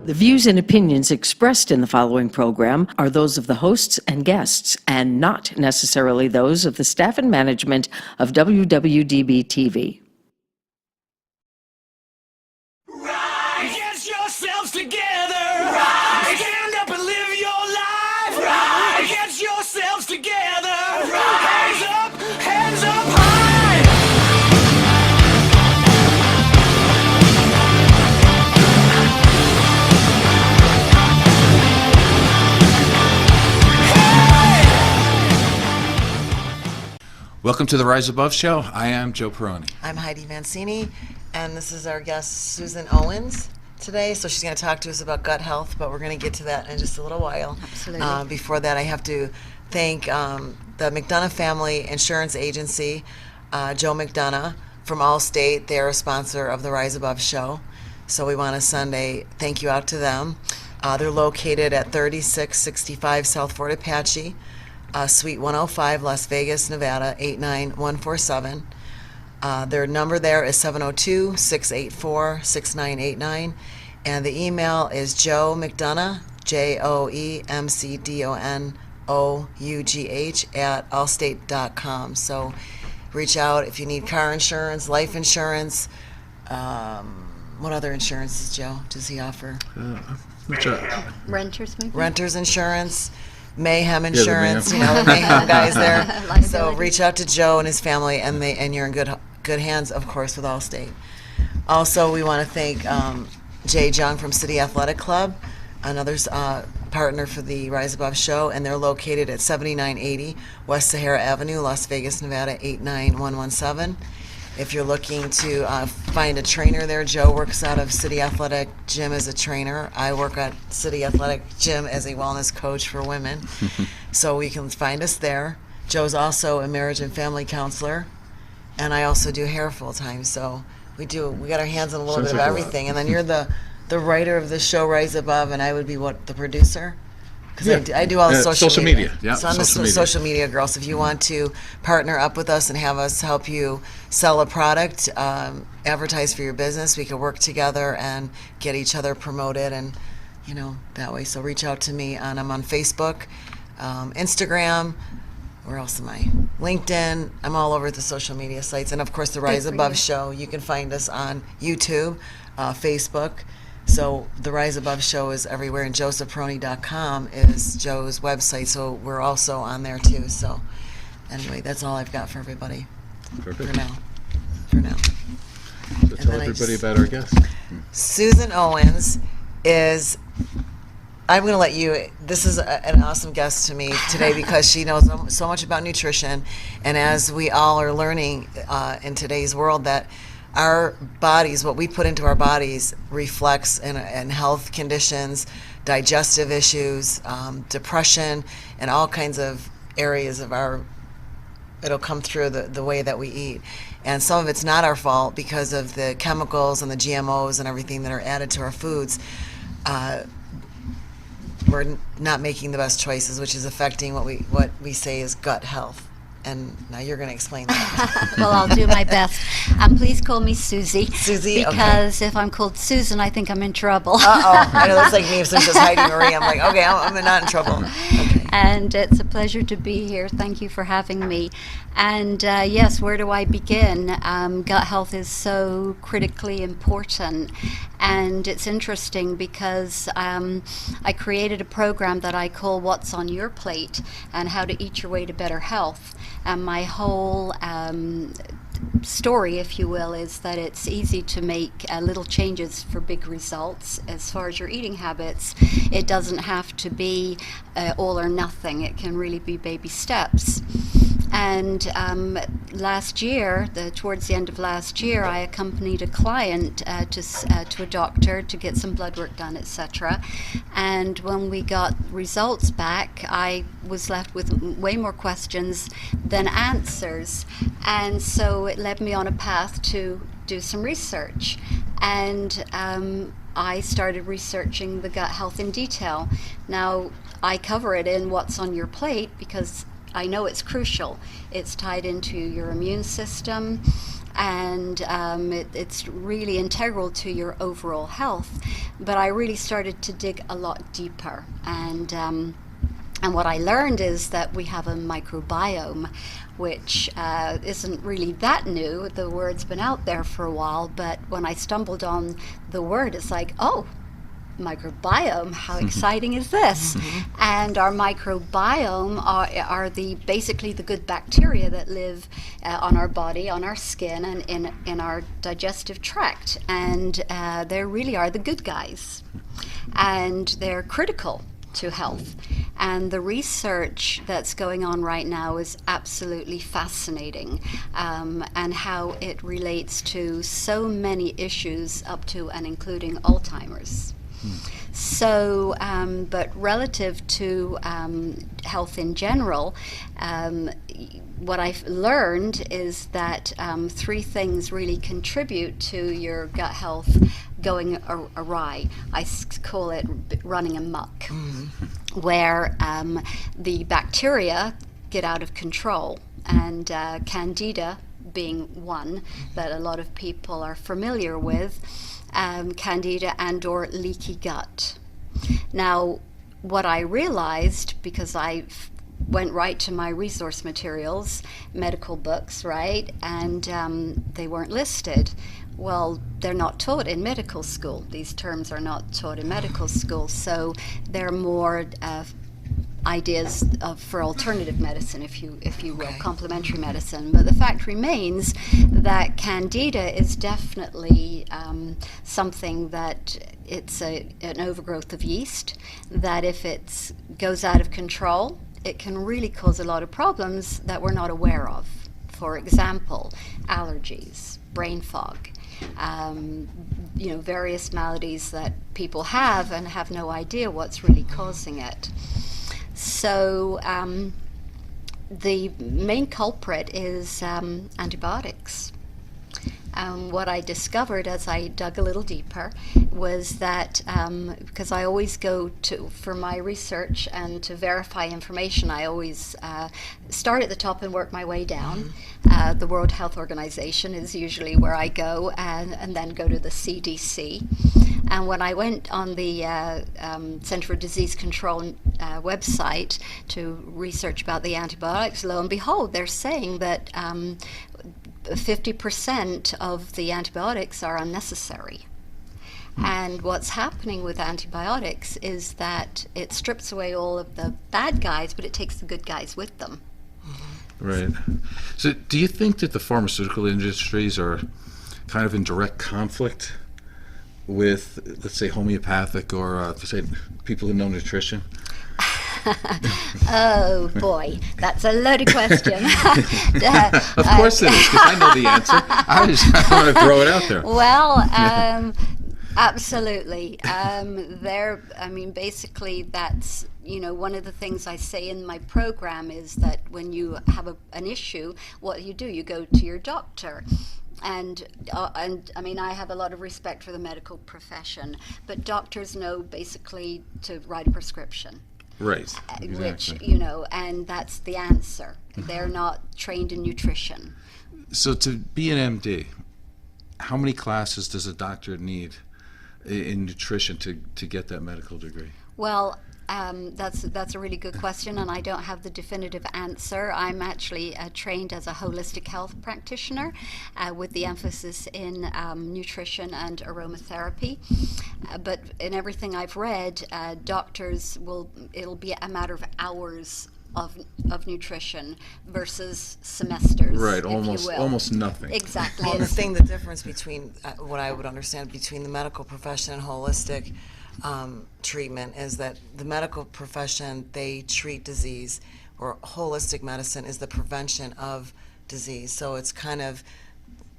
The views and opinions expressed in the following program are those of the hosts and guests, and not necessarily those of the staff and management of WWDB-TV. Right. Get yourselves together. Right. Stand up and live your life. Right. Get yourselves together. Right. Hands up high. Welcome to the Rise Above Show. I am Joe Peroni. I'm Heidi Mancini, and this is our guest, Susan Owens, today. So she's going to talk to us about gut health, but we're going to get to that in just a little while. Absolutely. Before that, I have to thank the McDonough Family Insurance Agency, Joe McDonough from Allstate. They're a sponsor of the Rise Above Show. So we want to send a thank you out to them. They're located at 3665 South Fort Apache. Suite 105, Las Vegas, Nevada, 89147. Their number there is 702-684-6989. And the email is Joe McDonough, JoeMcDonough, at allstate.com. So reach out if you need car insurance, life insurance. What other insurances, Joe, does he offer? Renters, maybe? Renters insurance. Mayhem Insurance, the Mayhem guys there. So reach out to Joe and his family, and you're in good hands, of course, with Allstate. Also, we want to thank Jay Jung from City Athletic Club, another partner for the Rise Above Show, and they're located at 7980 West Sahara Avenue, Las Vegas, Nevada, 89117. If you're looking to find a trainer there, Joe works out of City Athletic Gym as a trainer. I work at City Athletic Gym as a wellness coach for women. So you can find us there. Joe's also a marriage and family counselor, and I also do hair full time. So we got our hands on a little bit of everything. And then you're the writer of the show Rise Above, and I would be the producer? Because I do all the social media. Yeah, so I'm the social media girl. So if you want to partner up with us and have us help you sell a product, advertise for your business, we could work together and get each other promoted, and that way. So reach out to me, and I'm on Facebook, Instagram. Where else am I? LinkedIn. I'm all over the social media sites, and of course the Rise Above Show. You can find us on YouTube, Facebook. So the Rise Above Show is everywhere, and josephperoni.com is Joe's website, so we're also on there too. So anyway, that's all I've got for everybody. Perfect. For now. So tell everybody about our guest. Susan Owens is, I'm going to let you, this is an awesome guest to me today because she knows so much about nutrition, and as we all are learning in today's world, that our bodies, what we put into our bodies, reflects in health conditions, digestive issues, depression, and all kinds of areas of it'll come through the way that we eat. And some of it's not our fault because of the chemicals and the GMOs and everything that are added to our foods. We're not making the best choices, which is affecting what we say is gut health. And now you're going to explain that. Well, I'll do my best. Please call me Susie. Susie, because if I'm called Susan, I think I'm in trouble. Uh-oh. I know, that's like me if someone says Heidi Marie. I'm like, okay, I'm not in trouble. Okay. And it's a pleasure to be here. Thank you for having me. And yes, where do I begin? Gut health is so critically important. And it's interesting because I created a program that I call What's on Your Plate and How to Eat Your Way to Better Health. And my whole story, if you will, is that it's easy to make little changes for big results as far as your eating habits. It doesn't have to be all or nothing. It can really be baby steps. And last year, towards the end of last year, I accompanied a client to a doctor to get some blood work done, etc. And when we got results back, I was left with way more questions than answers. And so it led me on a path to do some research. And I started researching the gut health in detail. Now, I cover it in What's on Your Plate because I know it's crucial. It's tied into your immune system, and it's really integral to your overall health. But I really started to dig a lot deeper, and what I learned is that we have a microbiome, which isn't really that new. The word's been out there for a while, but when I stumbled on the word, it's like, oh, microbiome, how exciting is this? And our microbiome are basically the good bacteria that live on our body, on our skin, and in our digestive tract. And they really are the good guys. And they're critical to health. And the research that's going on right now is absolutely fascinating, and how it relates to so many issues up to and including Alzheimer's. So, but relative to health in general, what I've learned is that 3 things really contribute to your gut health going awry. I call it running amok, where the bacteria get out of control, and Candida being one that a lot of people are familiar with. Candida and or leaky gut. Now, what I realized, because I went right to my resource materials, medical books, right, and they weren't listed. Well, they're not taught in medical school. These terms are not taught in medical school, so they're more ideas for alternative medicine, if you will, complementary medicine. But the fact remains that Candida is definitely something that it's an overgrowth of yeast, that if it goes out of control, it can really cause a lot of problems that we're not aware of. For example, allergies, brain fog, various maladies that people have and have no idea what's really causing it. So the main culprit is antibiotics. What I discovered as I dug a little deeper was that because I always go for my research and to verify information, I always start at the top and work my way down. The World Health Organization is usually where I go, and then go to the CDC. And when I went on the Center for Disease Control website to research about the antibiotics, lo and behold, they're saying that 50% of the antibiotics are unnecessary. And what's happening with antibiotics is that it strips away all of the bad guys, but it takes the good guys with them. Right. So do you think that the pharmaceutical industries are kind of in direct conflict with, let's say, homeopathic or, say, people who know nutrition? Oh boy, that's a loaded question. Of course it is, because I know the answer. I just want to throw it out there. Well, absolutely. Basically, that's, one of the things I say in my program is that when you have an issue, what you do, you go to your doctor. And I have a lot of respect for the medical profession, but doctors know basically to write a prescription. Right, exactly. Which, and that's the answer. They're not trained in nutrition. So to be an MD, how many classes does a doctor need in nutrition to get that medical degree? Well, that's a really good question, and I don't have the definitive answer. I'm actually trained as a holistic health practitioner with the emphasis in nutrition and aromatherapy. But in everything I've read, doctors it'll be a matter of hours of nutrition versus semesters. Right, if you will. almost nothing. Exactly. Well, the difference between what I would understand between the medical profession and holistic treatment is that the medical profession, they treat disease, or holistic medicine is the prevention of disease. So it's kind of,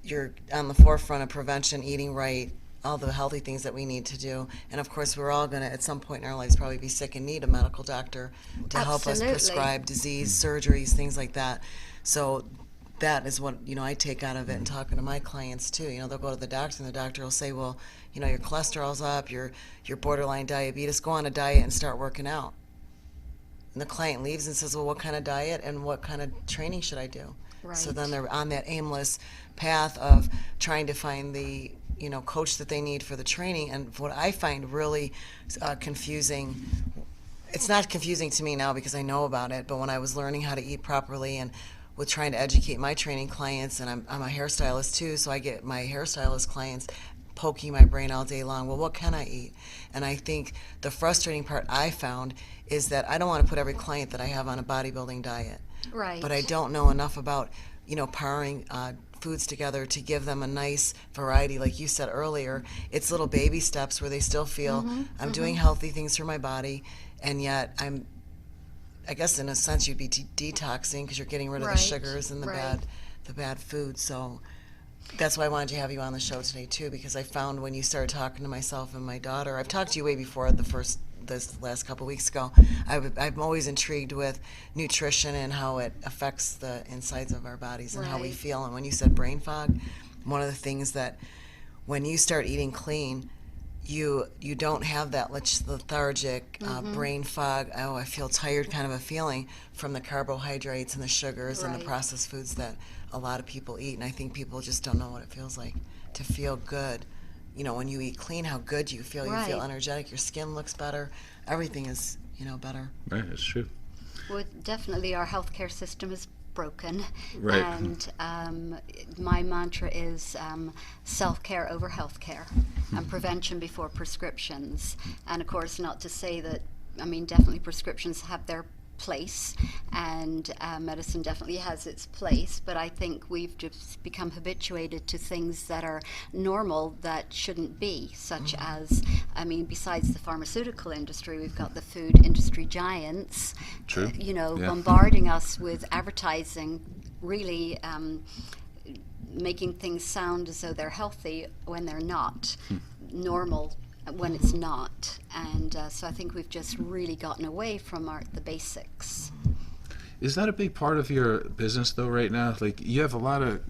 you're on the forefront of prevention, eating right, all the healthy things that we need to do. And of course, we're all going to, at some point in our lives, probably be sick and need a medical doctor to help us prescribe disease, surgeries, things like that. So that is what, I take out of it and talking to my clients too. They'll go to the doctor and the doctor will say, well, your cholesterol's up, you're borderline diabetes, go on a diet and start working out. And the client leaves and says, well, what kind of diet and what kind of training should I do? So Right. then they're on that aimless path of trying to find the coach that they need for the training. And what I find really confusing, it's not confusing to me now because I know about it, but when I was learning how to eat properly and with trying to educate my training clients, and I'm a hairstylist too, so I get my hairstylist clients poking my brain all day long. Well, what can I eat? And I think the frustrating part I found is that I don't want to put every client that I have on a bodybuilding diet. Right. But I don't know enough about, powering foods together to give them a nice variety. Like you said earlier, it's little baby steps where they still feel I'm doing healthy things for my body, and yet I guess in a sense you'd be detoxing because you're getting rid of the Right, sugars and right. the bad food. So that's why I wanted to have you on the show today too, because I found when you started talking to myself and my daughter, I've talked to you way before this last couple of weeks ago. I'm always intrigued with nutrition and how it affects the insides of our bodies and how we Right. feel. And when you said brain fog, one of the things that when you start eating clean, you don't have that lethargic brain fog, oh, I feel tired kind of a feeling from the carbohydrates and the sugars and the Right. processed foods that a lot of people eat. And I think people just don't know what it feels like to feel good. When you eat clean, how good you feel. You feel Right. energetic, your skin looks better, everything is, better. Right, that's true. Well, definitely our healthcare system is broken. Right. And my mantra is self-care over healthcare and prevention before prescriptions. And of course, not to say that, definitely prescriptions have their place, and medicine definitely has its place, but I think we've just become habituated to things that are normal that shouldn't be, such as, besides the pharmaceutical industry, we've got the food industry giants, True. Yeah. bombarding us with advertising, really making things sound as though they're healthy when they're not, normal when it's not. And so I think we've just really gotten away from the basics. Is that a big part of your business though right now? Like you have a lot of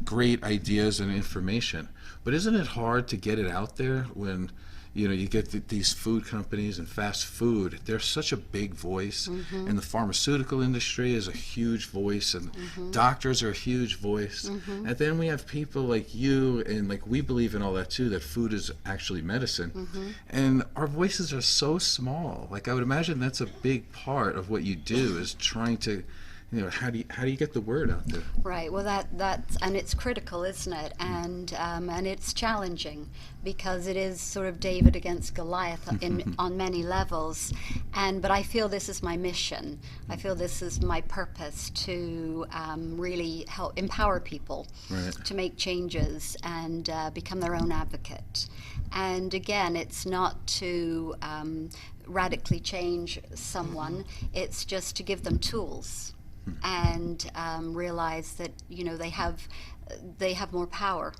great ideas and information, but isn't it hard to get it out there when you get these food companies and fast food? They're such a big voice, and the pharmaceutical industry is a huge voice, and doctors are a huge voice. And then we have people like you, and like we believe in all that too, that food is actually medicine. And our voices are so small. Like I would imagine that's a big part of what you do, is trying to, how do you get the word out there? Right. Well, that's and it's critical, isn't it? And it's challenging because it is sort of David against Goliath on many levels. But I feel this is my mission. I feel this is my purpose to really help empower people to make changes and become their own advocate. And again, it's not to radically change someone. It's just to give them tools. And realize that they have more power.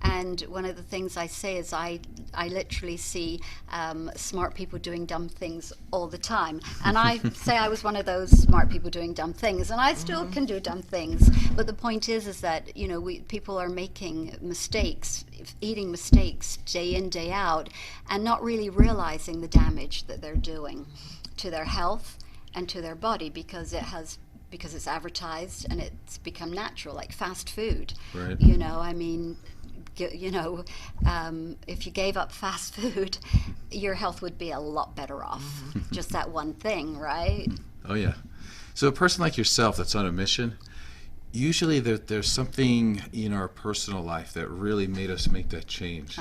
And one of the things I say is I literally see smart people doing dumb things all the time. And I say I was one of those smart people doing dumb things, and I still can do dumb things. But the point is that people are making mistakes, eating mistakes day in, day out, and not really realizing the damage that they're doing to their health and to their body because it's advertised and it's become natural, like fast food. Right. If you gave up fast food, your health would be a lot better off. Just that one thing, right? Oh yeah. So a person like yourself that's on a mission, usually there's something in our personal life that really made us make that change.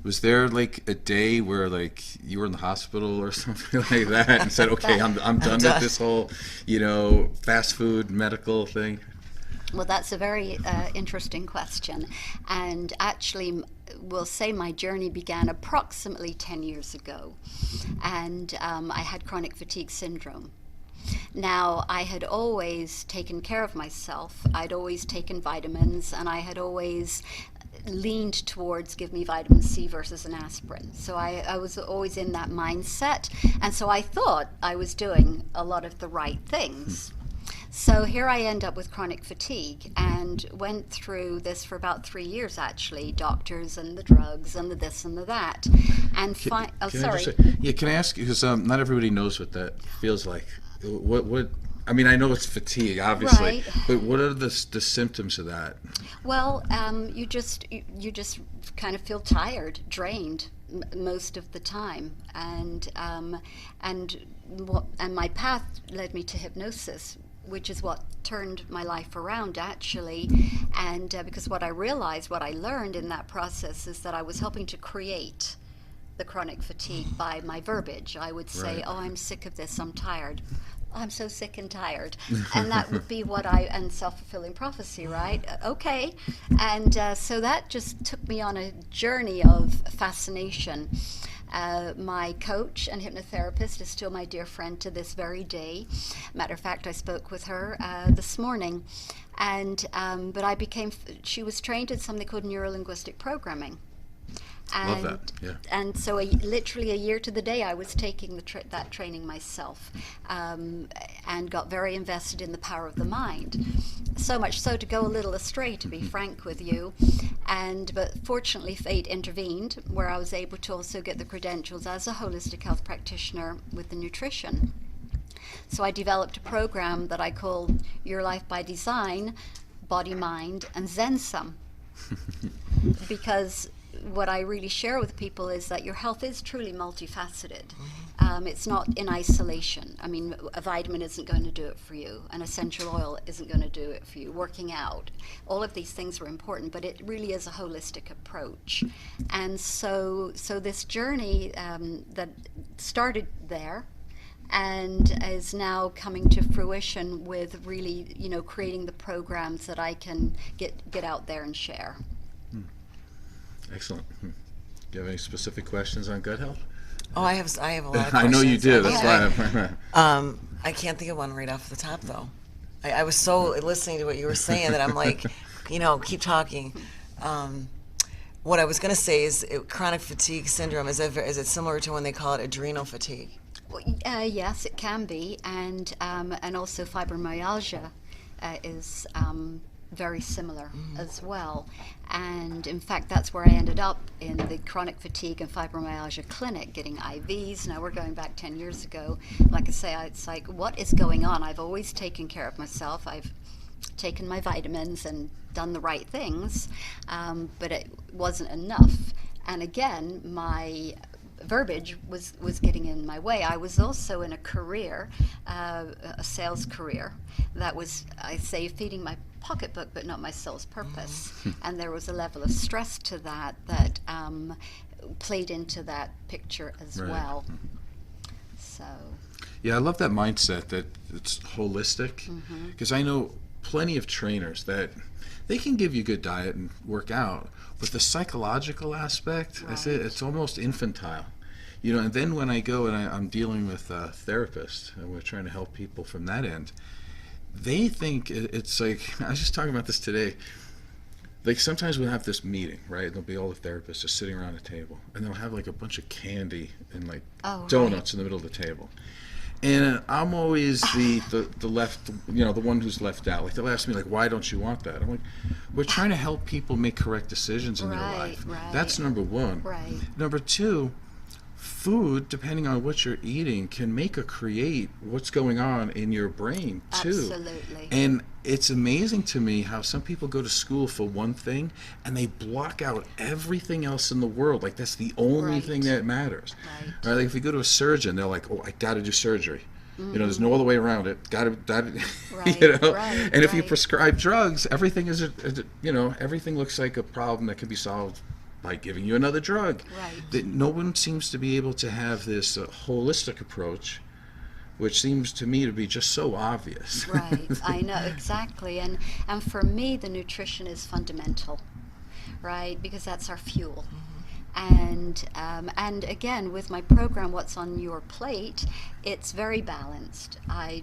Was there like a day where like you were in the hospital or something like that and said, okay, I'm done with this whole, fast food medical thing? Well, that's a very interesting question. And actually, we'll say my journey began approximately 10 years ago. And I had chronic fatigue syndrome. Now, I had always taken care of myself. I'd always taken vitamins, and I had always leaned towards give me vitamin C versus an aspirin. So I was always in that mindset. And so I thought I was doing a lot of the right things. So here I end up with chronic fatigue and went through this for about 3 years, actually, doctors and the drugs and the this and the that. And Can I sorry. just say, can I ask you, because not everybody knows what that feels like. What I mean, I know it's fatigue, obviously, Right. but what are the symptoms of that? Well, you just kind of feel tired, drained most of the time, and my path led me to hypnosis, which is what turned my life around, actually. And because what I realized, what I learned in that process, is that I was helping to create the chronic fatigue by my verbiage. I would say, Right. "Oh, I'm sick of this. I'm tired. I'm so sick and tired," and that would be and self-fulfilling prophecy, right? Okay, and so that just took me on a journey of fascination. My coach and hypnotherapist is still my dear friend to this very day. Matter of fact, I spoke with her this morning, and but she was trained in something called neuro-linguistic programming. Love that, yeah. And so literally a year to the day, I was taking that training myself, and got very invested in the power of the mind. So much so to go a little astray, to be frank with you. But fortunately, fate intervened, where I was able to also get the credentials as a holistic health practitioner with the nutrition. So I developed a program that I call Your Life by Design, Body, Mind, and Zen Some. Because what I really share with people is that your health is truly multifaceted. It's not in isolation. I mean, a vitamin isn't going to do it for you. An essential oil isn't going to do it for you. Working out, all of these things are important, but it really is a holistic approach. And so this journey that started there and is now coming to fruition with really, creating the programs that I can get out there and share. Excellent. Do you have any specific questions on gut health? Oh, I have a lot of questions. I know you do. That's Okay. why. I can't think of one right off the top, though. I was so listening to what you were saying that I'm like, keep talking. What I was going to say is chronic fatigue syndrome, is it similar to when they call it adrenal fatigue? Well, yes, it can be, and also fibromyalgia is very similar as well. And in fact, that's where I ended up, in the chronic fatigue and fibromyalgia clinic, getting IVs. Now we're going back 10 years ago. Like I say, it's like, what is going on? I've always taken care of myself. I've taken my vitamins and done the right things, but it wasn't enough. And again, my verbiage was getting in my way. I was also in a career, a sales career, that was, I say, feeding my pocketbook but not my soul's purpose. And there was a level of stress to that played into that picture as Right. well. So Yeah, I love that mindset that it's holistic, because I know plenty of trainers that they can give you good diet and work out, but the psychological aspect, I say it's almost infantile. And then when I go and I'm dealing with a therapist and we're trying to help people from that end, they think it's like, I was just talking about this today, like sometimes we'll have this meeting, right? There'll be all the therapists just sitting around a table, and they'll have like a bunch of candy and like donuts in the middle of the table. And I'm always the left, the one who's left out. Like they'll ask me, like, why don't you want that? I'm like, we're trying to help people make correct decisions in their life. Right. That's number one. Right. Number two, food, depending on what you're eating, can make or create what's going on in your brain too. Absolutely. And it's amazing to me how some people go to school for one thing and they block out everything else in the world. Like that's the only Right. thing that matters. Right. Like if you go to a surgeon, they're like, oh, I got to do surgery. There's no other way around it. Got to, Right, right, And if you right. prescribe drugs, everything everything looks like a problem that can be solved by giving you another drug. Right. That no one seems to be able to have this holistic approach, which seems to me to be just so obvious. Right, I know, exactly. And for me, the nutrition is fundamental, right? Because that's our fuel. And again, with my program, What's on Your Plate, it's very balanced. I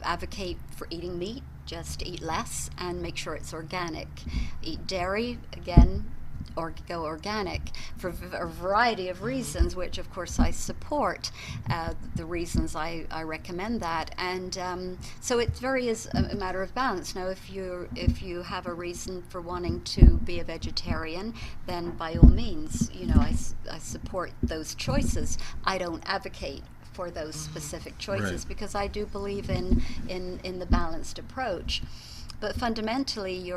advocate for eating meat, just eat less and make sure it's organic. Eat dairy, again, or go organic for a variety of reasons, which of course I support the reasons I recommend that. And so it very is a matter of balance. Now if you have a reason for wanting to be a vegetarian, then by all means, I support those choices. I don't advocate for those specific choices, Right. because I do believe in the balanced approach. But fundamentally,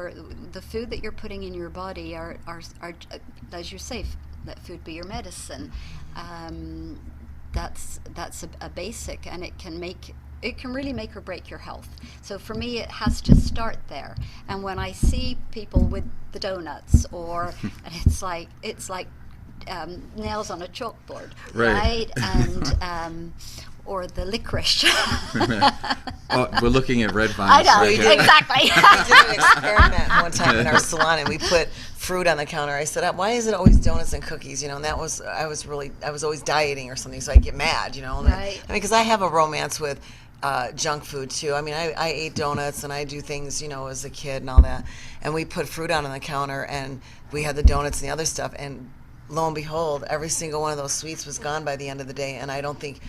the food that you're putting in your body are as you say, let food be your medicine. That's a basic, and it can really make or break your health. So for me, it has to start there. And when I see people with the donuts, or it's like nails on a chalkboard, Right. And or the licorice. Oh, we're looking at red I vines know, right here. exactly. We did an experiment one time in our salon, and we put fruit on the counter. I said, "Why is it always donuts and cookies?" And that was I was always dieting or something, so I get mad, and Right. because I have a romance with junk food too. I mean, I ate donuts and I do things, as a kid and all that. And we put fruit out on the counter, and we had the donuts and the other stuff, and lo and behold, every single one of those sweets was gone by the end of the day. And I think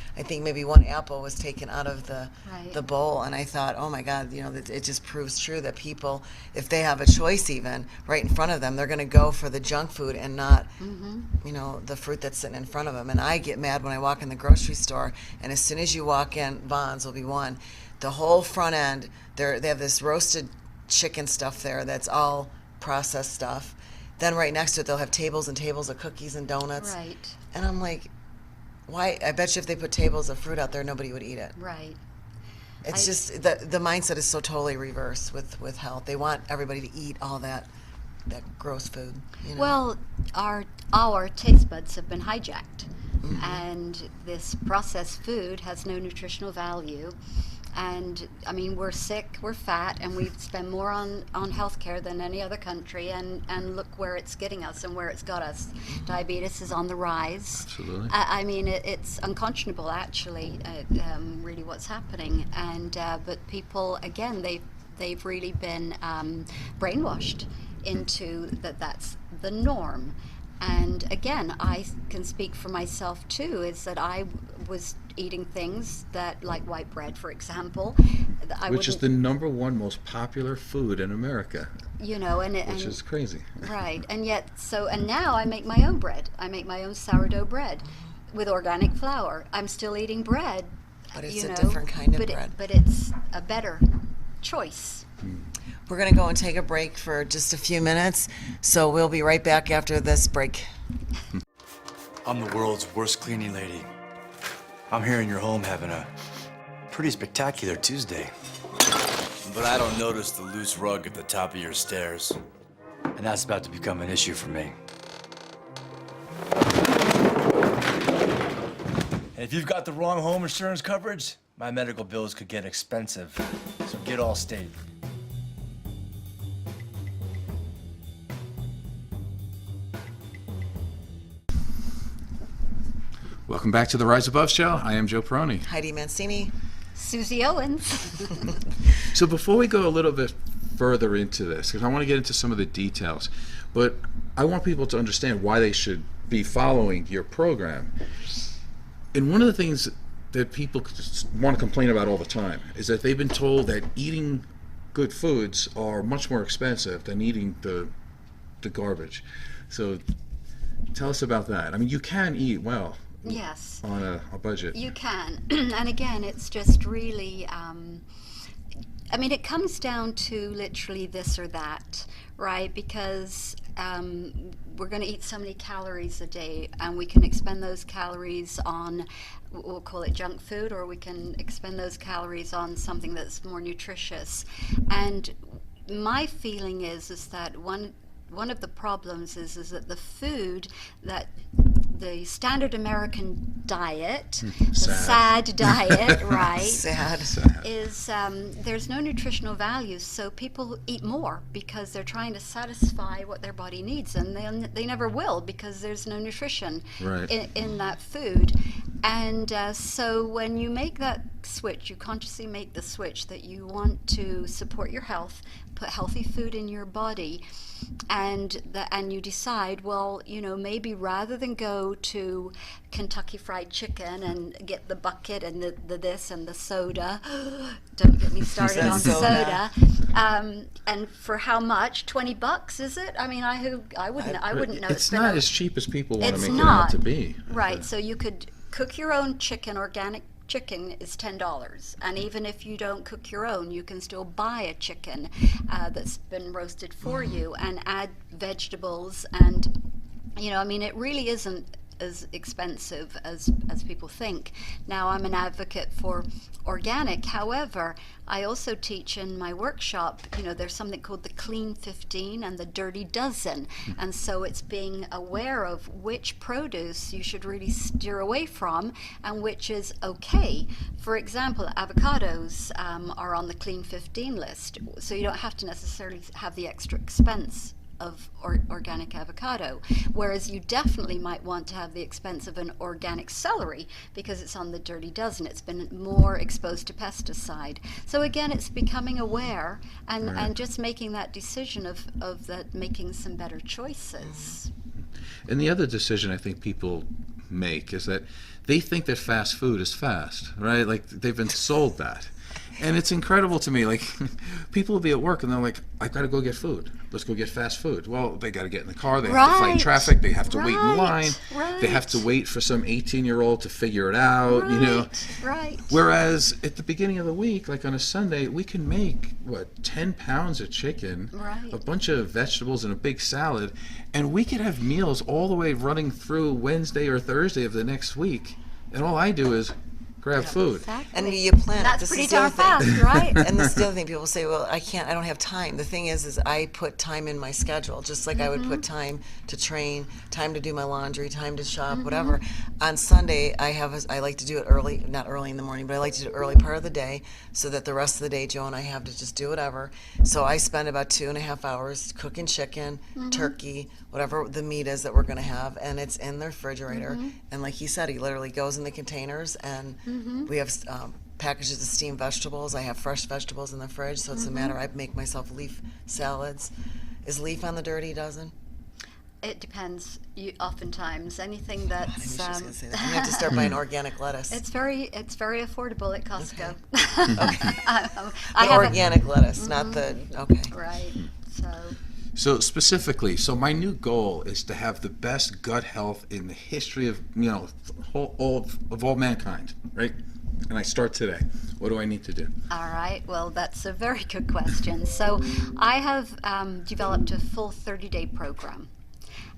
maybe one apple was taken out of the Right. bowl. And I thought, oh my God, it just proves true that people, if they have a choice even right in front of them, they're going to go for the junk food and not, the fruit that's sitting in front of them. And I get mad when I walk in the grocery store, and as soon as you walk in, Vons will be one, the whole front end, they have this roasted chicken stuff there that's all processed stuff. Then right next to it, they'll have tables and tables of cookies and donuts. Right. And I'm like, why? I bet you if they put tables of fruit out there, nobody would eat it. Right. It's just the mindset is so totally reversed with health. They want everybody to eat all that gross food. Well, our taste buds have been hijacked, and this processed food has no nutritional value. And I mean, we're sick, we're fat, and we spend more on healthcare than any other country. And look where it's getting us and where it's got us. Diabetes is on the rise. Absolutely. I mean, it's unconscionable, actually, really what's happening. And but people, again, they've really been brainwashed into that's the norm. And again, I can speak for myself too, is that I was eating things that, like white bread, for example, Which is the number one most popular food in America, which is crazy. Right, and now I make my own bread. I make my own sourdough bread with organic flour. I'm still eating bread, But it's a different kind of bread. But it's a better choice. We're going to go and take a break for just a few minutes, so we'll be right back after this break. I'm the world's worst cleaning lady. I'm here in your home having a pretty spectacular Tuesday. But I don't notice the loose rug at the top of your stairs. And that's about to become an issue for me. And if you've got the wrong home insurance coverage, my medical bills could get expensive. So get Allstate. Welcome back to the Rise Above Show. I am Joe Peroni. Heidi Mancini. Susie Owens. So before we go a little bit further into this, because I want to get into some of the details, but I want people to understand why they should be following your program. And one of the things that people want to complain about all the time is that they've been told that eating good foods are much more expensive than eating the garbage. So tell us about that. I mean, you can eat well. Yes. On a budget. You can. And again, it's just really, I mean, it comes down to literally this or that, right? Because we're going to eat so many calories a day, and we can expend those calories on, we'll call it junk food, or we can expend those calories on something that's more nutritious. And my feeling is that one of the problems is that the food that the standard American diet, the sad diet, right? Sad. Is there's no nutritional value, so people eat more because they're trying to satisfy what their body needs, and they never will because there's no nutrition Right. in that food. And so when you make that switch, you consciously make the switch that you want to support your health, put healthy food in your body, and you decide, well, maybe rather than go to Kentucky Fried Chicken and get the bucket and the this and the soda, don't get me started on Soda. soda. And for how much? $20, is it? I mean, I wouldn't know. It's not as cheap as people want to It's make it not. out to be. Right, so you could cook your own chicken, organic chicken is $10, and even if you don't cook your own, you can still buy a chicken that's been roasted for you and add vegetables. And I mean, it really isn't as expensive as people think. Now, I'm an advocate for organic. However, I also teach in my workshop, there's something called the Clean 15 and the Dirty Dozen. And so it's being aware of which produce you should really steer away from and which is okay. For example, avocados are on the Clean 15 list, so you don't have to necessarily have the extra expense of organic avocado, whereas you definitely might want to have the expense of an organic celery because it's on the Dirty Dozen. It's been more exposed to pesticide. So again, it's becoming aware and just making that decision of that, making some better choices. And the other decision I think people make is that they think that fast food is fast, right? Like they've been sold that. And it's incredible to me, like, people will be at work and they're like, I've got to go get food. Let's go get fast food. Well, they got to get in the car, they have to fight traffic, they have to wait in line, they have to wait for some 18-year-old to figure it out, Right. Whereas at the beginning of the week, like on a Sunday, we can make, 10 pounds of chicken, a bunch of vegetables and a big salad, and we could have meals all the way running through Wednesday or Thursday of the next week. And all I do is grab food. Exactly. And you plan it. That's This pretty is the other darn thing. fast, right? And this is the other thing, people say, well, I don't have time. The thing is I put time in my schedule, just like I would put time to train, time to do my laundry, time to shop, whatever. On Sunday, I like to do it early, not early in the morning, but I like to do it early part of the day so that the rest of the day, Joe and I have to just do whatever. So I spend about 2.5 hours cooking chicken, turkey, whatever the meat is that we're going to have, and it's in the refrigerator. And like he said, he literally goes in the containers, and we have packages of steamed vegetables. I have fresh vegetables in the fridge, so it's a matter. I make myself leaf salads. Is leaf on the Dirty Dozen? It depends. Oftentimes, anything that's I was just going to say that. I'm going to have to start buying organic lettuce. it's very affordable at Costco. The organic lettuce, not the, okay. Right. So specifically, my new goal is to have the best gut health in the history of all mankind, right? And I start today. What do I need to do? All right. Well, that's a very good question. So I have developed a full 30-day program.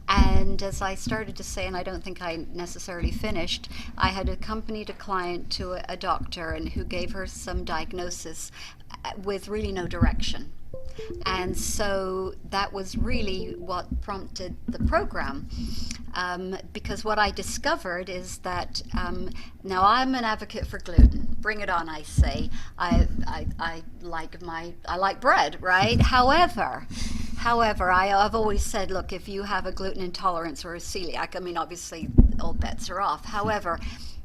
And as I started to say, and I don't think I necessarily finished, I had accompanied a client to a doctor and who gave her some diagnosis with really no direction. And so that was really what prompted the program, because what I discovered is that now I'm an advocate for gluten. Bring it on, I say. I like bread, right? However, I've always said, look, if you have a gluten intolerance or a celiac, I mean, obviously all bets are off. However,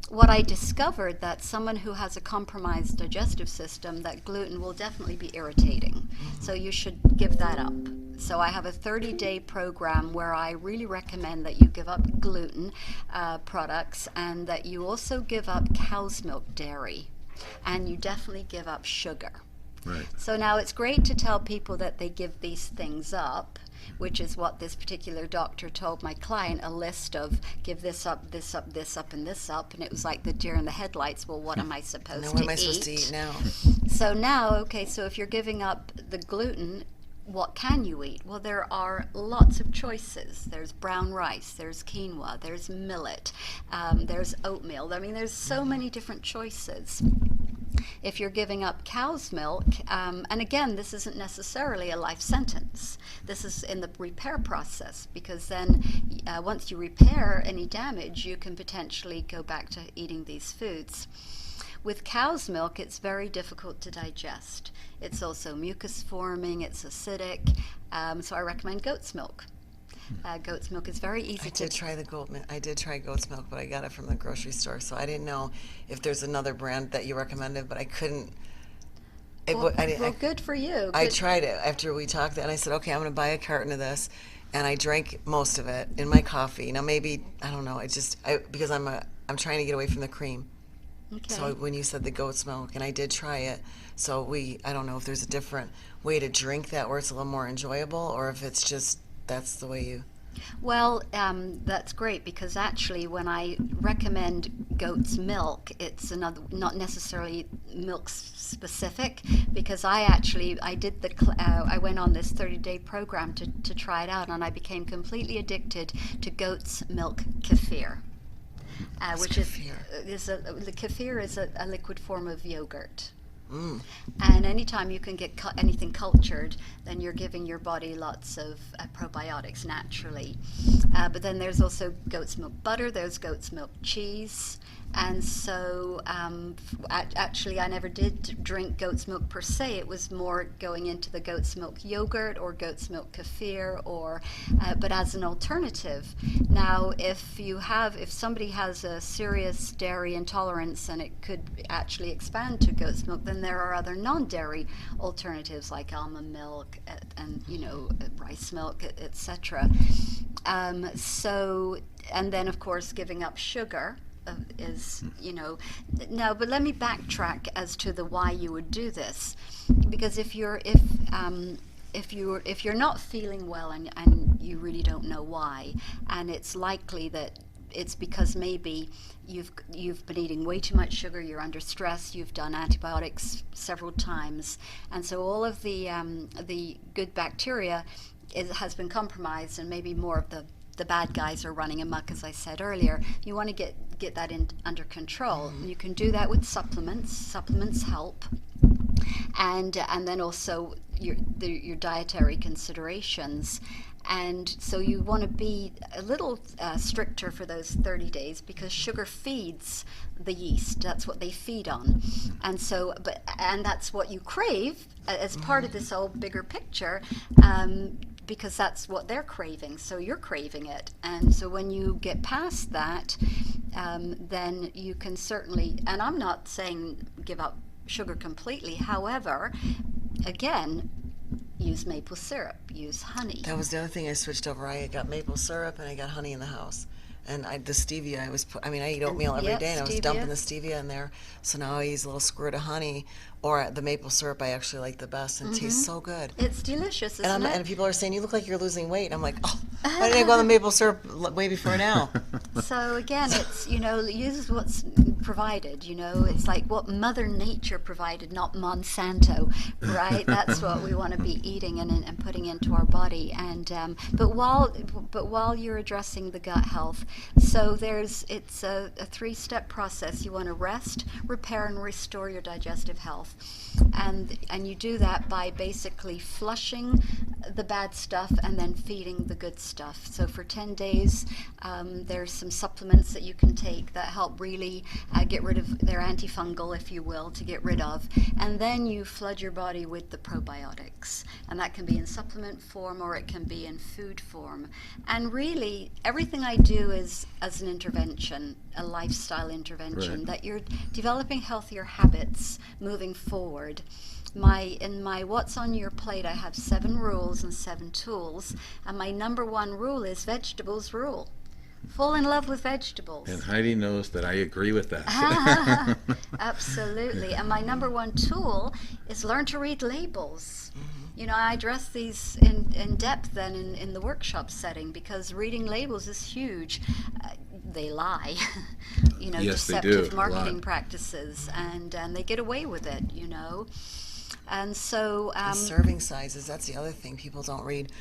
what I discovered that someone who has a compromised digestive system, that gluten will definitely be irritating. So you should give that up. So I have a 30-day program where I really recommend that you give up gluten products and that you also give up cow's milk dairy, and you definitely give up sugar. Right. So now it's great to tell people that they give these things up, which is what this particular doctor told my client, a list of give this up, this up, this up, and this up. And it was like the deer in the headlights. Well, what am I supposed to eat? What am I supposed to eat now? So now, okay, so if you're giving up the gluten, what can you eat? Well, there are lots of choices. There's brown rice, there's quinoa, there's millet, there's oatmeal. I mean, there's so many different choices. If you're giving up cow's milk, and again, this isn't necessarily a life sentence. This is in the repair process, because then once you repair any damage, you can potentially go back to eating these foods. With cow's milk, it's very difficult to digest. It's also mucus forming, it's acidic, so I recommend goat's milk. Goat's milk is very easy to... I did try goat's milk, but I got it from the grocery store, so I didn't know if there's another brand that you recommended, but I couldn't... good for you. I tried it after we talked, and I said, okay, I'm going to buy a carton of this, and I drank most of it in my coffee. Now maybe, I don't know, because I'm trying to get away from the cream. Okay. So when you said the goat's milk, and I did try it, so I don't know if there's a different way to drink that where it's a little more enjoyable, or if it's just, that's the way you... Well, that's great, because actually when I recommend goat's milk, it's another, not necessarily milk specific, because I went on this 30-day program to try it out, and I became completely addicted to goat's milk kefir. Which kefir? The kefir is a liquid form of yogurt. And anytime you can get anything cultured, then you're giving your body lots of probiotics naturally. But then there's also goat's milk butter, there's goat's milk cheese. And so actually I never did drink goat's milk per se. It was more going into the goat's milk yogurt or goat's milk kefir, but as an alternative. Now, if somebody has a serious dairy intolerance and it could actually expand to goat's milk, then there are other non-dairy alternatives like almond milk and rice milk, etc. And then of course giving up sugar is, now, but let me backtrack as to the why you would do this, because if you're not feeling well and you really don't know why, and it's likely that it's because maybe you've been eating way too much sugar, you're under stress, you've done antibiotics several times, and so all of the good bacteria has been compromised, and maybe more of the bad guys are running amok, as I said earlier. You want to get that under control. And you can do that with supplements. Supplements help, and then also your dietary considerations. And so you want to be a little stricter for those 30 days, because sugar feeds the yeast. That's what they feed on. And so, and that's what you crave as part of this whole bigger picture. Because that's what they're craving, so you're craving it. And so when you get past that, then you can certainly, and I'm not saying give up sugar completely, however, again, use maple syrup, use honey. That was the other thing I switched over. I got maple syrup and I got honey in the house. And the stevia, I eat oatmeal every day, and I was dumping the stevia in there. So now I use a little squirt of honey, or the maple syrup I actually like the best, and it tastes so good. It's delicious, isn't it? And people are saying, you look like you're losing weight. And I'm like, oh, why didn't I go on the maple syrup way before now? So again, it's, use what's provided, it's like what Mother Nature provided, not Monsanto, right? That's what we want to be eating and putting into our body. And but while you're addressing the gut health, so it's a 3-step process. You want to rest, repair, and restore your digestive health. And you do that by basically flushing the bad stuff and then feeding the good stuff. So for 10 days, there's some supplements that you can take that help really get rid of their antifungal, if you will, to get rid of. And then you flood your body with the probiotics. And that can be in supplement form or it can be in food form. And really, everything I do is as an intervention, a lifestyle intervention, that you're developing healthier habits moving forward. In my What's on Your Plate, I have 7 rules and 7 tools, and my number 1 rule is vegetables rule. Fall in love with vegetables. And Heidi knows that I agree with that. Absolutely. And my number 1 tool is learn to read labels. I address these in depth then in the workshop setting, because reading labels is huge. They lie, Yes, deceptive they do. marketing practices, and they get away with it, And so And serving sizes, that's the other thing. People don't read,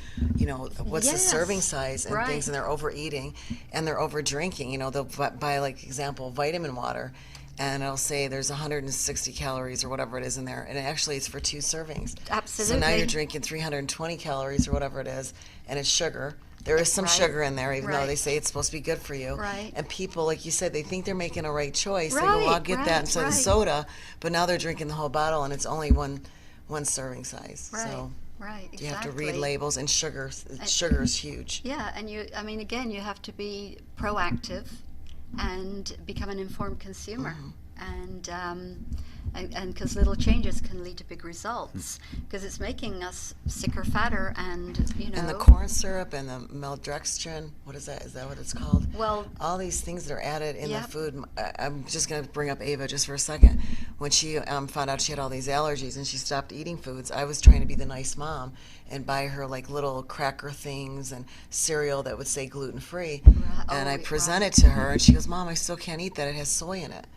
what's the serving size and things, and they're overeating and they're over drinking. They'll buy, like, example, vitamin water, and it'll say there's 160 calories or whatever it is in there, and actually it's for 2 servings. Absolutely. So now you're drinking 320 calories or whatever it is, and it's sugar. There is some sugar in there, even though they say it's supposed to be good for you. Right. And people, like you said, they think they're making a right choice. They go, well, I'll get that instead of soda, but now they're drinking the whole bottle, and it's only one serving size. Right. So Right, exactly. you have to read labels, and sugar is huge. Yeah, and again, you have to be proactive and become an informed consumer. And and because little changes can lead to big results, because it's making us sicker, fatter, and And the corn syrup and the maltodextrin, what is that? Is that what it's called? Well, all these things that are added in the Yep. food. I'm just going to bring up Ava just for a second. When she found out she had all these allergies and she stopped eating foods, I was trying to be the nice mom and buy her like little cracker things and cereal that would say gluten-free. And I presented to her, and she goes, "Mom, I still can't eat that. It has soy in it."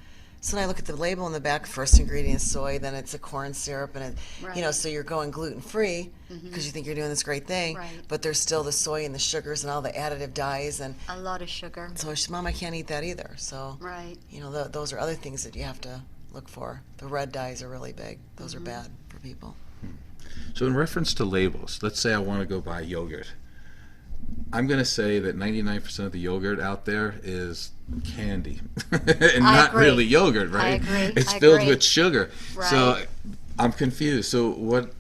So then I look at the label in the back, first ingredient is soy, then it's a corn syrup, and it, so you're going gluten-free because you think you're doing this great thing, Right. but there's still the soy and the sugars and all the additive dyes, and a lot of sugar. so she, Mom, I can't eat that either. So, Right. those are other things that you have to look for. The red dyes are really big. Those are bad for people. So in reference to labels, let's say I want to go buy yogurt. I'm going to say that 99% of the yogurt out there is candy and not agree. really yogurt, right? agree. It's I filled agree. with sugar. So Right. I'm confused. So what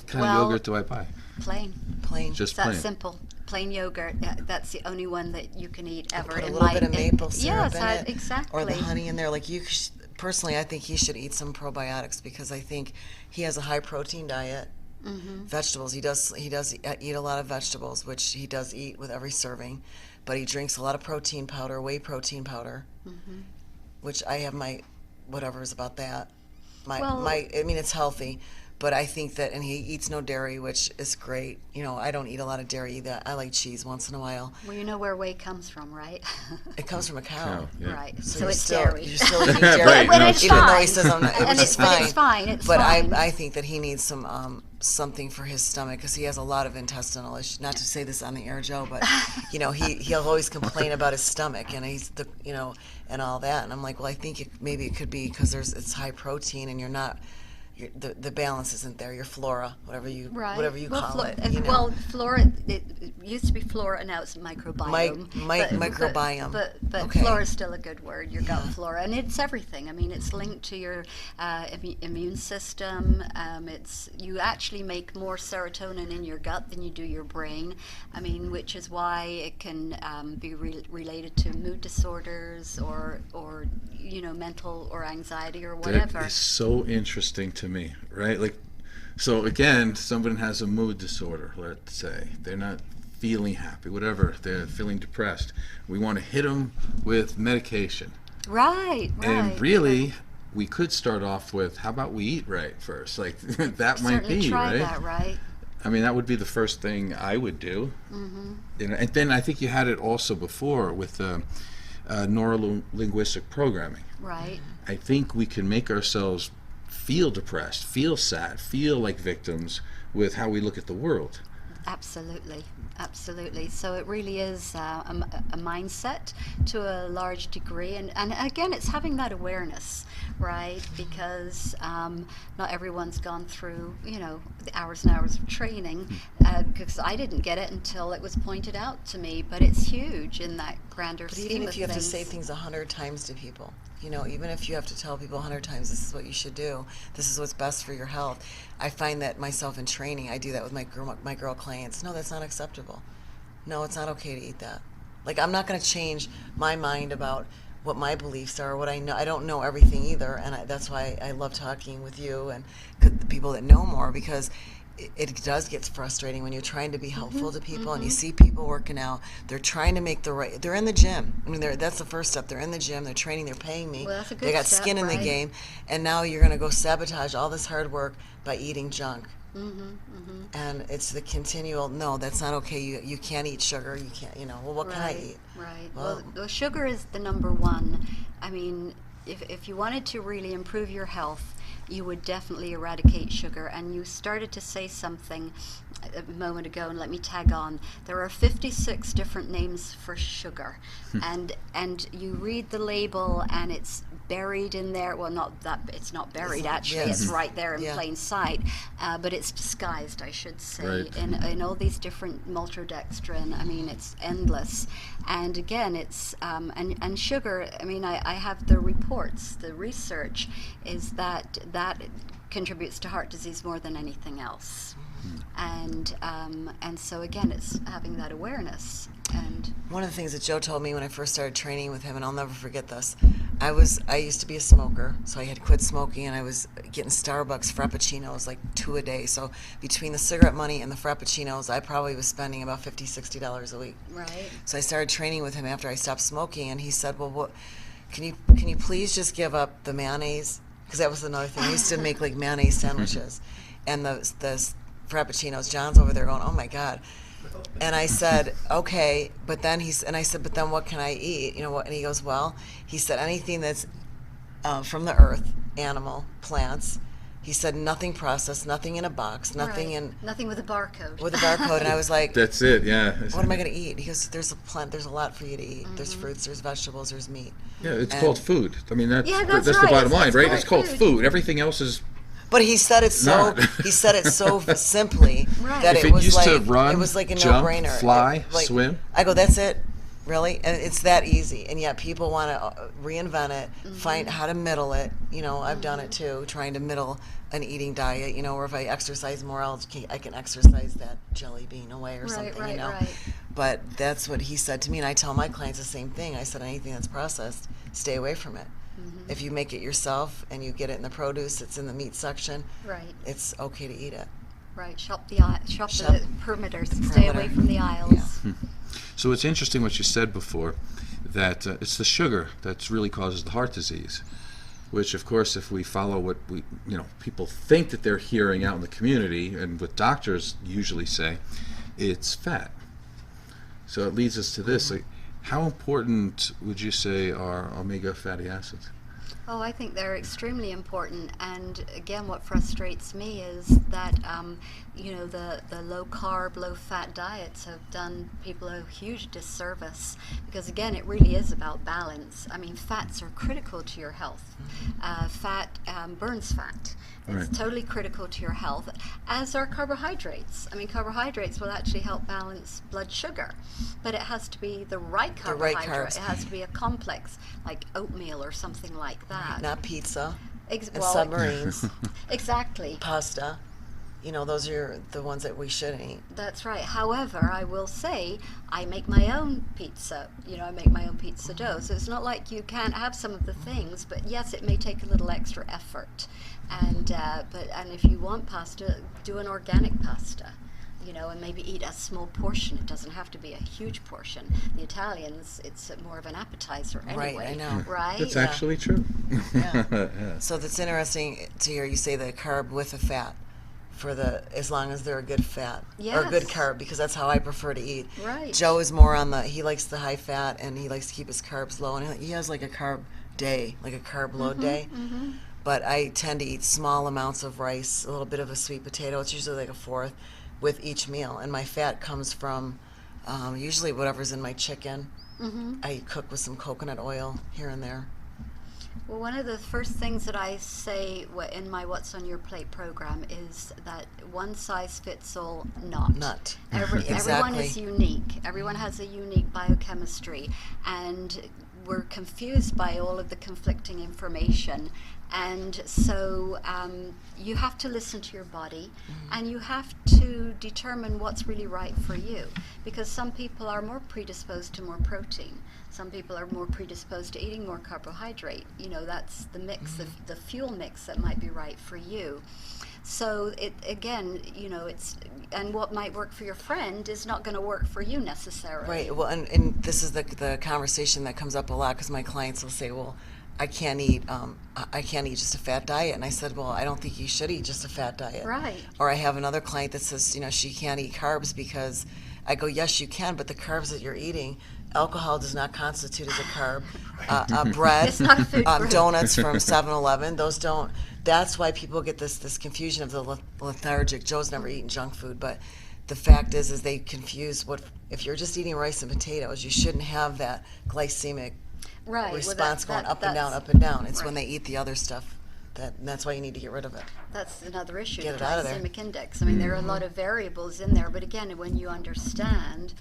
kind Well, of yogurt do I buy? Plain. Plain. Just It's that plain. simple. Plain yogurt. That's the only one that you can eat ever. Put a in little my- bit of maple syrup yes, in it, exactly. or the honey in there. Like personally, I think he should eat some probiotics because I think he has a high protein diet. Vegetables. He does eat a lot of vegetables, which he does eat with every serving, but he drinks a lot of protein powder, whey protein powder, which I have my whatever's about that. I mean, it's healthy, but I think that, and he eats no dairy, which is great. I don't eat a lot of dairy either. I like cheese once in a while. Well, you know where whey comes from, right? It comes from a cow. Cow, yeah. Right. So, So you're it's still, dairy. You're still eating dairy, Right, But no, it's it's even though fine. he says I'm not, And which is but fine. it's fine. It's But fine. I think that he needs some something for his stomach because he has a lot of intestinal issues. Not to say this on the air, Joe, but he'll always complain about his stomach and and all that. And I'm like, well, I think maybe it could be because it's high protein and you're not. The balance isn't there. Your flora, whatever you Right. call it. Well, flora. It used to be flora, and now it's microbiome. Microbiome. But Okay. flora is still a good word. Your gut flora, and it's everything. I mean, it's linked to your immune system. You actually make more serotonin in your gut than you do your brain. I mean, which is why it can be related to mood disorders or mental or anxiety or whatever. That is so interesting to me, right? Like, so again, someone has a mood disorder, let's say. They're not feeling happy, whatever. They're feeling depressed. We want to hit them with medication. Right. And really, we could start off with, how about we eat right first? Like, that might Certainly be, try right? that, right? I mean, that would be the first thing I would do. And then I think you had it also before with neuro-linguistic programming. Right. I think we can make ourselves feel depressed, feel sad, feel like victims with how we look at the world. Absolutely. So it really is a mindset to a large degree, and again, it's having that awareness, right? Because not everyone's gone through the hours and hours of training, because I didn't get it until it was pointed out to me. But it's huge in that grander But scheme even of if you have to things. say things 100 times to people, even if you have to tell people 100 times, this is what you should do, this is what's best for your health. I find that myself in training, I do that with my girl clients. No, that's not acceptable. No, it's not okay to eat that. Like, I'm not going to change my mind about what my beliefs are, what I know. I don't know everything either, and that's why I love talking with you and the people that know more, because it does get frustrating when you're trying to be helpful to people and you see people working out. They're trying to make they're in the gym. I mean, that's the first step. They're in the gym. They're training. They're paying me. Well, that's a good they got step, skin in the right? game, and now you're going to go sabotage all this hard work by eating junk. And it's the continual, no, that's not okay. You can't eat sugar. You can't, well, what can I eat? Right. Well- Well, sugar is the number one. I mean, if you wanted to really improve your health, you would definitely eradicate sugar. And you started to say something a moment ago, and let me tag on. There are 56 different names for sugar, and you read the label, and it's buried in there. Well, not that it's not buried actually. Yes. It's right there in Yeah. plain sight, but it's disguised, I should say, Right. in all these different maltodextrin. I mean, it's endless. And again, it's and sugar. I mean, I have the reports. The research is that contributes to heart disease more than anything else. And so again, it's having that awareness. And One of the things that Joe told me when I first started training with him, and I'll never forget this, I used to be a smoker, so I had quit smoking, and I was getting Starbucks Frappuccinos, like 2 a day. So between the cigarette money and the Frappuccinos, I probably was spending about $50, $60 a week. right. So I started training with him after I stopped smoking, and he said, well, what, can you please just give up the mayonnaise? Because that was another thing. I used to make like mayonnaise sandwiches, and the Frappuccinos. John's over there going, oh my God. And I said, okay, but then I said, but then what can I eat? You know what? And he goes, well, he said, anything that's from the earth, animal, plants. He said, nothing processed, nothing in a box, nothing Right. Nothing with a barcode. with a barcode. And I was like, That's it, yeah. what am I going to eat? He goes, there's a lot for you to eat. There's fruits, there's vegetables, there's meat. Yeah, it's And- called food. I mean, that's, Yeah, that's the right. bottom line, It's right? called It's called food. food. Everything else is, But he said it so Not. he said it so simply Right. that If it it was used like to run, it was like a jump, no-brainer. fly, Like, swim. I go, that's it, really, and it's that easy. And yet people want to reinvent it, find how to middle it. You know, I've done it too, trying to middle an eating diet. You know, or if I exercise more, I can exercise that jelly bean away or Right, something. right, you know, right. but that's what he said to me, and I tell my clients the same thing. I said, anything that's processed, stay away from it. If you make it yourself and you get it in the produce, it's in the meat section, Right, it's okay to eat it. right. Shop Shop the perimeters. Stay away perimeter. from the aisles. Yeah. So it's interesting what you said before, that it's the sugar that really causes the heart disease, which of course if we follow what people think that they're hearing out in the community and what doctors usually say, it's fat. So it leads us to this, like, how important would you say are omega fatty acids? Oh, I think they're extremely important. And again, what frustrates me is that, the low carb, low fat diets have done people a huge disservice because, again, it really is about balance. I mean, fats are critical to your health. Fat burns fat. It's Right. totally critical to your health, as are carbohydrates. I mean, carbohydrates will actually help balance blood sugar, but it has to be the right The right carbohydrate. carbs. It has to be a complex, like oatmeal or something like that. Not pizza and Well, submarines, exactly. pasta. You know, those are the ones that we shouldn't eat. That's right. However, I will say I make my own pizza. I make my own pizza dough. So it's not like you can't have some of the things, but yes, it may take a little extra effort. And if you want pasta, do an organic pasta. And maybe eat a small portion. It doesn't have to be a huge portion. The Italians, it's more of an appetizer anyway. Right, I know. Right? That's actually true. Yeah. Yeah. So that's interesting to hear you say the carb with the fat, as long as they're a good fat or a good Yes. carb, because that's how I prefer to eat. Right. Joe is more on he likes the high fat and he likes to keep his carbs low, and he has like a carb day, like a carb load day. But I tend to eat small amounts of rice, a little bit of a sweet potato. It's usually like a fourth with each meal, and my fat comes from usually whatever's in my chicken. I cook with some coconut oil here and there. Well, one of the first things that I say in my What's on Your Plate program is that one size fits all not. Everyone Exactly. is unique. Everyone has a unique biochemistry, and we're confused by all of the conflicting information. And so you have to listen to your body, and you have to determine what's really right for you, because some people are more predisposed to more protein. Some people are more predisposed to eating more carbohydrate. That's the mix, the fuel mix that might be right for you. So and what might work for your friend is not going to work for you necessarily. Right. Well, and this is the conversation that comes up a lot, because my clients will say, well, I can't eat just a fat diet. And I said, well, I don't think you should eat just a fat diet. Right. Or I have another client that says, she can't eat carbs because I go, yes, you can, but the carbs that you're eating, alcohol does not constitute as a carb. Bread, It's not a food group. donuts from 7-Eleven, those don't. That's why people get this confusion of the lethargic. Joe's never eaten junk food, but the fact is they confuse if you're just eating rice and potatoes, you shouldn't have that glycemic Right. response going up and down, that's- up and down. It's when right. they eat the other stuff that's why you need to get rid of it. That's another issue, Get the it out of there. glycemic index. I mean, there are a lot of variables in there, but again, when you understand,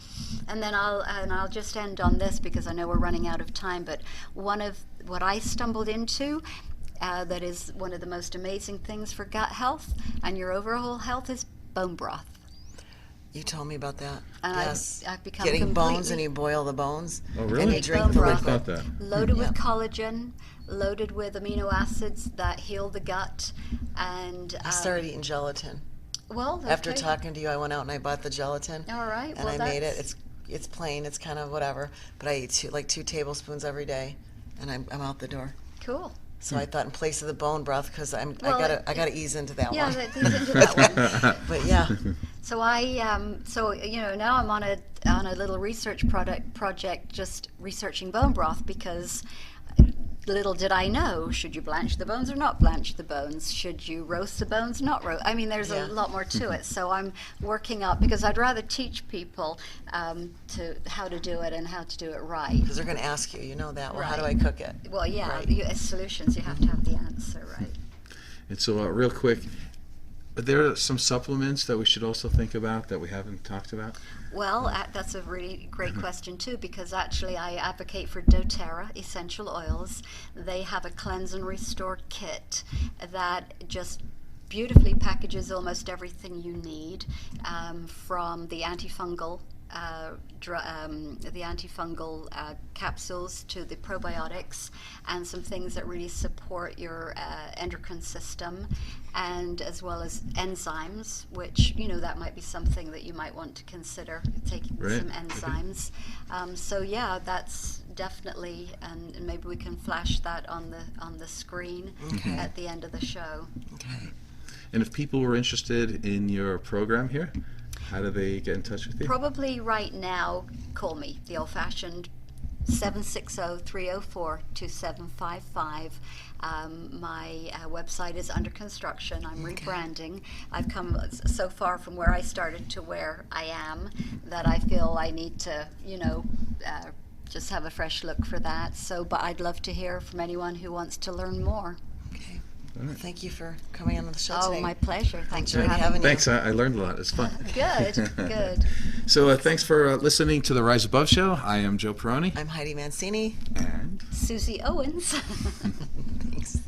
and then I'll just end on this because I know we're running out of time, but one of what I stumbled into that is one of the most amazing things for gut health and your overall health is bone broth. You told me about that. And Yes. I've become Getting bones and completely- you boil the bones. Oh, really? And you Make drink bone the broth. I liquid. thought that. Loaded with Yeah. collagen, loaded with amino acids that heal the gut, and I started eating gelatin. well, After okay. talking to you, I went out and I bought the gelatin. All right, And well, I made it. that's- It's plain. It's kind of whatever. But I eat two tablespoons every day, and I'm out the door. Cool. So I thought in place of the bone broth, because Well, I gotta ease into that Yeah, one. that leads into that one. But yeah, So now I'm on a little research project just researching bone broth, because little did I know, should you blanch the bones or not blanch the bones? Should you roast the bones, not roast? I mean, there's Yeah. a lot more to it. So I'm working up, because I'd rather teach people to how to do it and how to do it right. because they're gonna ask you. You know that. Well, how do I Right. cook it? Well, yeah, Right. as solutions, you have to have the answer, right? And so, real quick, are there some supplements that we should also think about that we haven't talked about? Well, that's a really great question too, because actually I advocate for doTERRA essential oils. They have a cleanse and restore kit that just beautifully packages almost everything you need, from the antifungal capsules to the probiotics, and some things that really support your endocrine system, and as well as enzymes, which that might be something that you might want to consider, taking Right. some enzymes. So yeah, that's definitely, and maybe we can flash that on the screen at the end of the show. Okay. And if people were interested in your program here, how do they get in touch with you? Probably right now, call me, the old-fashioned 760-304-2755. My website is under construction. I'm rebranding. I've come so far from where I started to where I am that I feel I need to, just have a fresh look for that. So, but I'd love to hear from anyone who wants to learn more. Okay. Well, thank you for coming on the show Oh, today. my pleasure. Thanks for Enjoyed having having me. you. Thanks, I learned a lot. It's fun. Good, good. So thanks for listening to the Rise Above Show. I am Joe Peroni. I'm Heidi Mancini. And Susie Owens. Thanks.